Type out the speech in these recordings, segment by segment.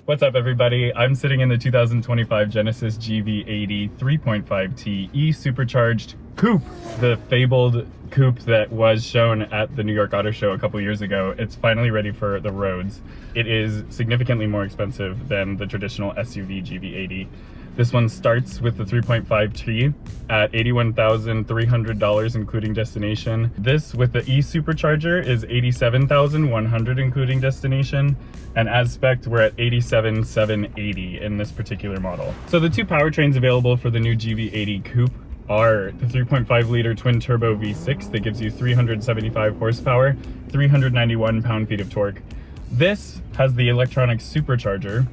What's up, everybody? I'm sitting in the 2025 Genesis GV80 3.5T E-Supercharged Coupe, the fabled coupe that was shown at the New York Auto Show a couple years ago. It's finally ready for the roads. It is significantly more expensive than the traditional SUV GV80. This one starts with the 3.5T at $81,300 including destination. This with the E-Supercharger is $87,100 including destination. And as spec'd, we're at $87,780 in this particular model. So the two powertrains available for the new GV80 Coupe are the 3.5 liter twin turbo V6 that gives you 375 horsepower, 391 pound-feet of torque. This has the electronic supercharger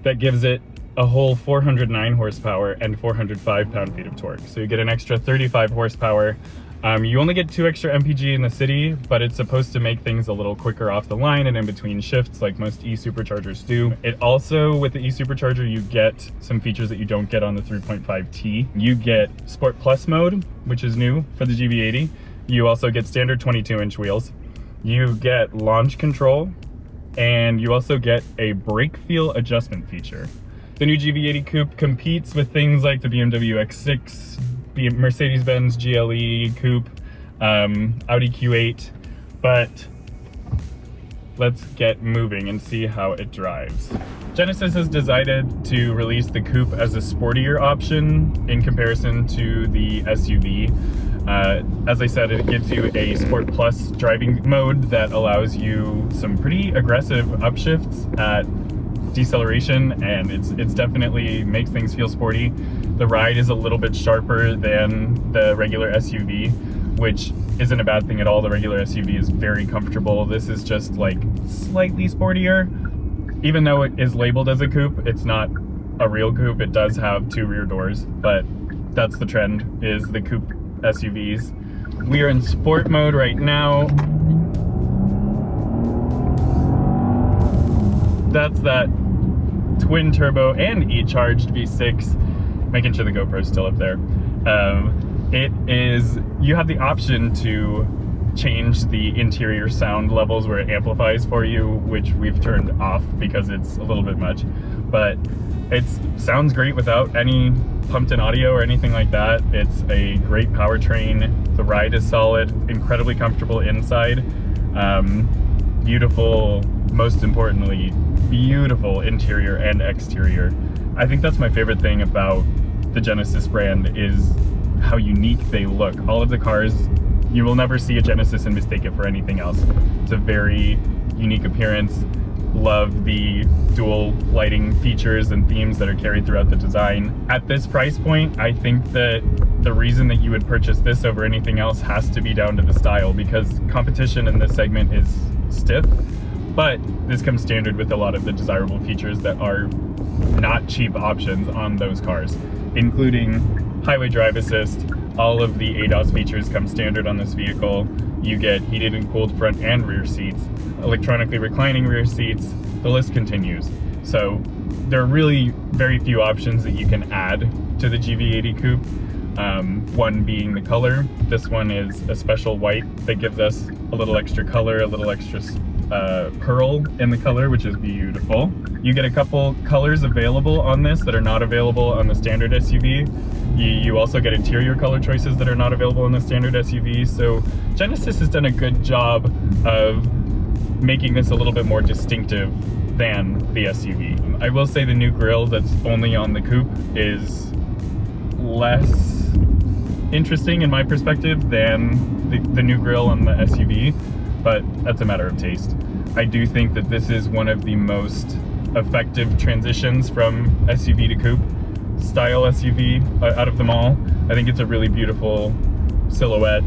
that gives it a whole 409 horsepower and 405 pound-feet of torque. So you get an extra 35 horsepower. You only get 2 extra mpg in the city, but it's supposed to make things a little quicker off the line and in between shifts like most E-Superchargers do. It also, with the E-Supercharger, you get some features that you don't get on the 3.5T. You get Sport Plus mode, which is new for the GV80. You also get standard 22-inch wheels. You get launch control, and you also get a brake feel adjustment feature. The new GV80 Coupe competes with things like the BMW X6, Mercedes-Benz GLE Coupe, Audi Q8, but let's get moving and see how it drives. Genesis has decided to release the Coupe as a sportier option in comparison to the SUV. As I said, it gives you a Sport Plus driving mode that allows you some pretty aggressive upshifts at deceleration, and it's definitely makes things feel sporty. The ride is a little bit sharper than the regular SUV, which isn't a bad thing at all. The regular SUV is very comfortable. This is just like slightly sportier. Even though it is labeled as a coupe, it's not a real coupe. It does have 2 rear doors, but that's the trend, is the coupe SUVs. We are in sport mode right now. That's that twin turbo and E-charged V6, making sure the GoPro's still up there. You have the option to change the interior sound levels where it amplifies for you, which we've turned off because it's a little bit much, but it sounds great without any pumped-in audio or anything like that. It's a great powertrain. The ride is solid, incredibly comfortable inside. Beautiful, most importantly, beautiful interior and exterior. I think that's my favorite thing about the Genesis brand, is how unique they look. All of the cars, you will never see a Genesis and mistake it for anything else. It's a very unique appearance. Love the dual lighting features and themes that are carried throughout the design. At this price point, I think that the reason that you would purchase this over anything else has to be down to the style, because competition in this segment is stiff, but this comes standard with a lot of the desirable features that are not cheap options on those cars, including highway drive assist. All of the ADAS features come standard on this vehicle. You get heated and cooled front and rear seats, electronically reclining rear seats, the list continues. So there are really very few options that you can add to the GV80 Coupe. One being the color. This one is a special white that gives us a little extra color, a little extra pearl in the color, which is beautiful. You get a couple colors available on this that are not available on the standard SUV. You also get interior color choices that are not available in the standard SUV. So Genesis has done a good job of making this a little bit more distinctive than the SUV. I will say the new grille that's only on the coupe is less interesting in my perspective than the new grille on the SUV, but that's a matter of taste. I do think that this is one of the most effective transitions from SUV to coupe style SUV out of them all. I think it's a really beautiful silhouette,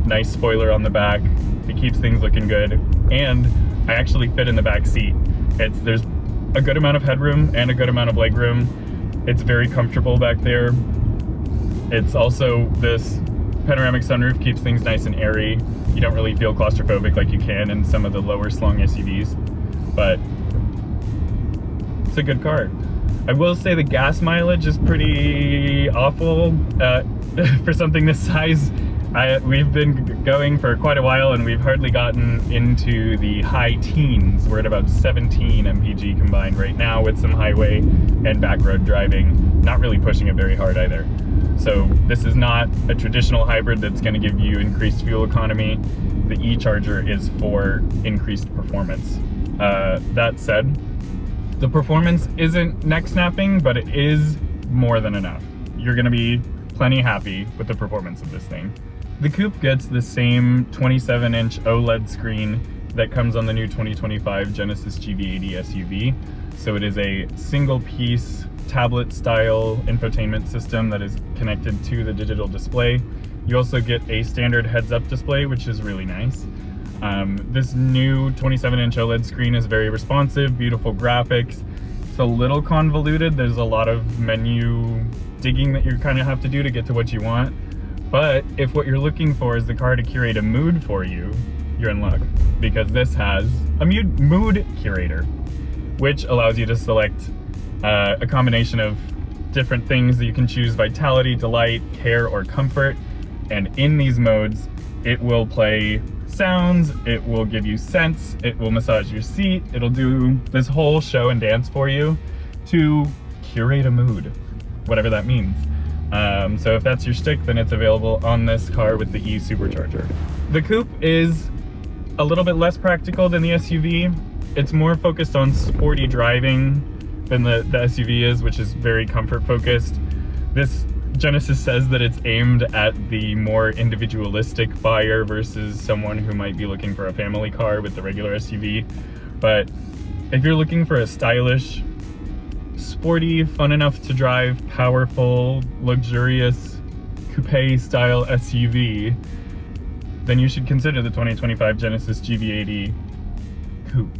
nice spoiler on the back. It keeps things looking good, and I actually fit in the back seat. There's a good amount of headroom and a good amount of legroom. It's very comfortable back there. It's also, this panoramic sunroof keeps things nice and airy. You don't really feel claustrophobic like you can in some of the lower slung SUVs, but it's a good car. I will say the gas mileage is pretty awful for something this size. We've been going for quite a while and we've hardly gotten into the high teens. We're at about 17 mpg combined right now with some highway and back road driving, not really pushing it very hard either. So this is not a traditional hybrid that's going to give you increased fuel economy. The e-charger is for increased performance. That said, the performance isn't neck snapping, but it is more than enough. You're going to be plenty happy with the performance of this thing. The coupe gets the same 27-inch OLED screen that comes on the new 2025 Genesis GV80 SUV. So it is a single-piece tablet-style infotainment system that is connected to the digital display. You also get a standard heads-up display, which is really nice. This new 27-inch OLED screen is very responsive, beautiful graphics. It's a little convoluted. There's a lot of menu digging that you kind of have to do to get to what you want. But if what you're looking for is the car to curate a mood for you, you're in luck, because this has a mood curator, which allows you to select a combination of different things that you can choose: vitality, delight, care, or comfort. And in these modes, it will play sounds, it will give you scents, it will massage your seat, it'll do this whole show and dance for you to curate a mood, whatever that means. So if that's your shtick, then it's available on this car with the e-supercharger. The coupe is a little bit less practical than the SUV. It's more focused on sporty driving than the SUV is, which is very comfort focused. This Genesis says that it's aimed at the more individualistic buyer versus someone who might be looking for a family car with the regular SUV. But if you're looking for a stylish, sporty, fun enough to drive, powerful, luxurious coupe style SUV, then you should consider the 2025 Genesis GV80 Coupe.